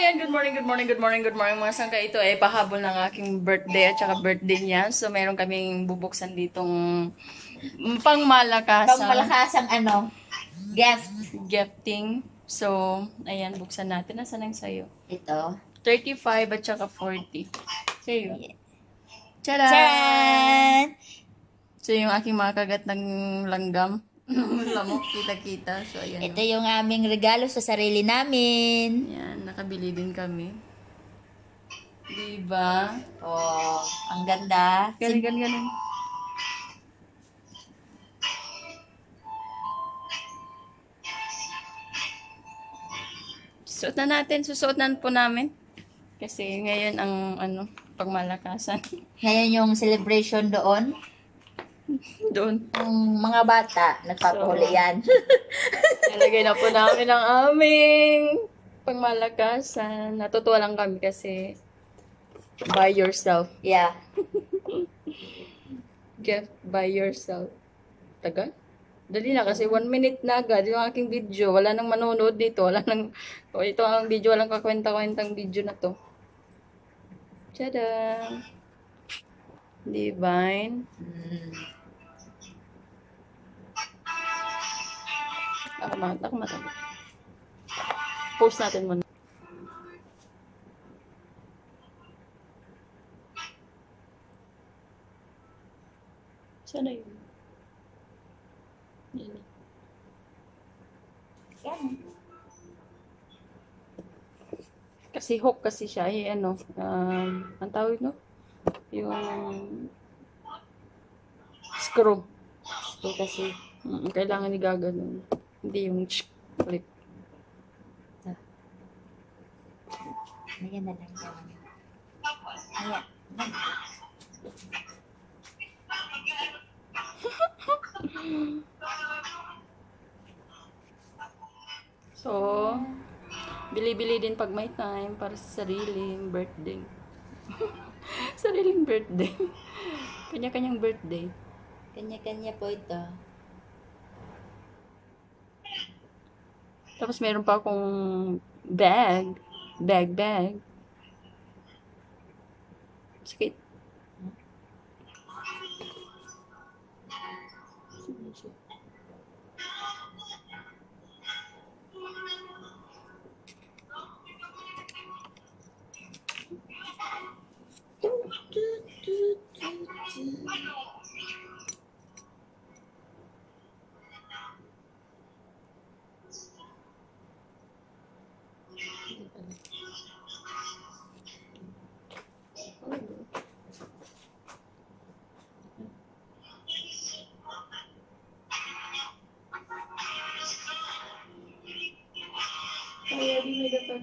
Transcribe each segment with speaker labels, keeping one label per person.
Speaker 1: ayan, good morning mga sangka. Ito ay pahabol ng aking birthday at saka birthday niya. So, meron kaming bubuksan ditong pangmalakasan.
Speaker 2: Pangmalakasang gift.
Speaker 1: Gifting. So, ayan, buksan natin. Nasaan ang sayo?
Speaker 2: Ito.
Speaker 1: 35 at saka 40. Sayo. Tara!
Speaker 2: Charan!
Speaker 1: So, yung aking mga kagat ng langgam. Lamok, kita-kita. So, ayan.
Speaker 2: Ito yung aming regalo sa sarili namin.
Speaker 1: Ayan, nakabili din kami. Diba?
Speaker 2: Oh, ang ganda.
Speaker 1: Galing. Susuot na po namin. Kasi ngayon ang pagmalakasan.
Speaker 2: Ngayon yung celebration doon.
Speaker 1: Doon.
Speaker 2: Yung mga bata, nagpapahuli yan.
Speaker 1: Nalagay na po namin ang aming pagmalakasan. Natutuwa lang kami kasi by yourself.
Speaker 2: Yeah.
Speaker 1: Gift by yourself. Tagal? Dali na kasi 1 minute na agad yung aking video. Wala nang manonood dito. Ito ang video. Walang kakwenta-kwentang video na to. Tada! Divine. Ako matagal. Post natin muna. Sana yun? Yan. Kasi hook kasi siya. Ang tawag no? Yung screw. So kasi, kailangan igaganon. Hindi yung clip.
Speaker 2: Ayan na lang yan. Ayan.
Speaker 1: So, bili-bili din pag may time para sa sariling birthday. Sariling birthday. Kanya-kanyang birthday.
Speaker 2: Kanya-kanya po ito.
Speaker 1: Tapos meron pa akong bag. Sakit. Kaya di may dapat.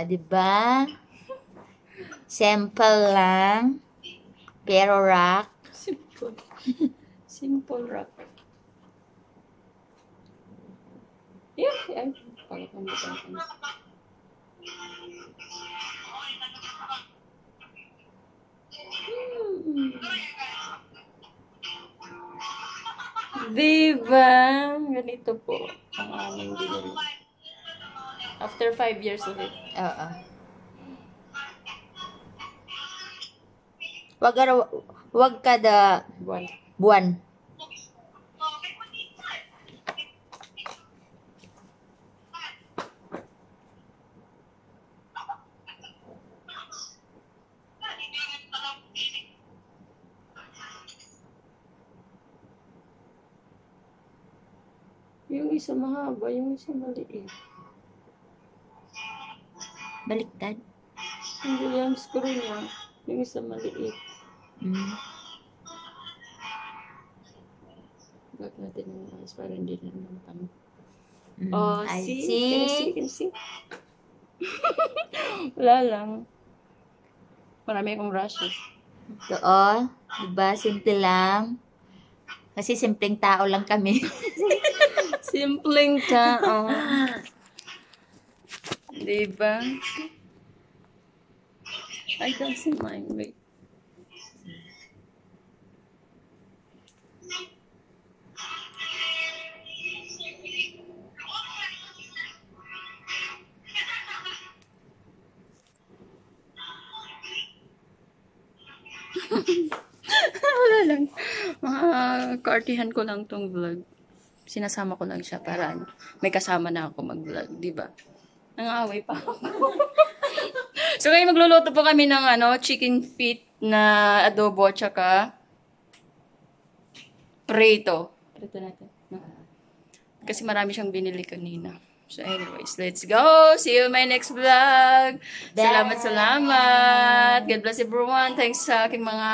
Speaker 2: Di ba? Simple lang. Pero rock.
Speaker 1: Simple rock. Yeah. Palit ng button. Diba? Ganito po ang aming binili. After 5 years ulit.
Speaker 2: Oo. Wag kada buwan.
Speaker 1: Yung isa mahaba, yung isa maliit.
Speaker 2: Baliktad.
Speaker 1: Hindi yung screw niya. Yung isa maliit. Back natin yung eyes para hindi na naman. Oh, see? Can you see? Wala lang. Marami akong brushes.
Speaker 2: Ito, diba? Simple lang. Kasi simpleng tao lang kami.
Speaker 1: Simpleng tao. Diba? I don't see mine. Wait. Wala lang. Kaartihan ko lang tong vlog. Sinasama ko lang siya para ano, may kasama na ako mag-vlog, di ba? Nangaaway pa ako. So ngayon magluluto po kami ng ano, chicken feet na adobo at saka prito. Prito natin. No? Kasi marami siyang binili kanina. So anyways, let's go. See you in my next vlog. Salamat. God bless everyone. Thanks sa aking mga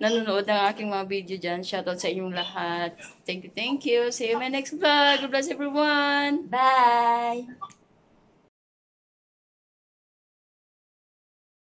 Speaker 1: nanonood ng aking mga video dyan. Shoutout sa inyong lahat. Thank you. See you in my next vlog. God bless everyone.
Speaker 2: Bye!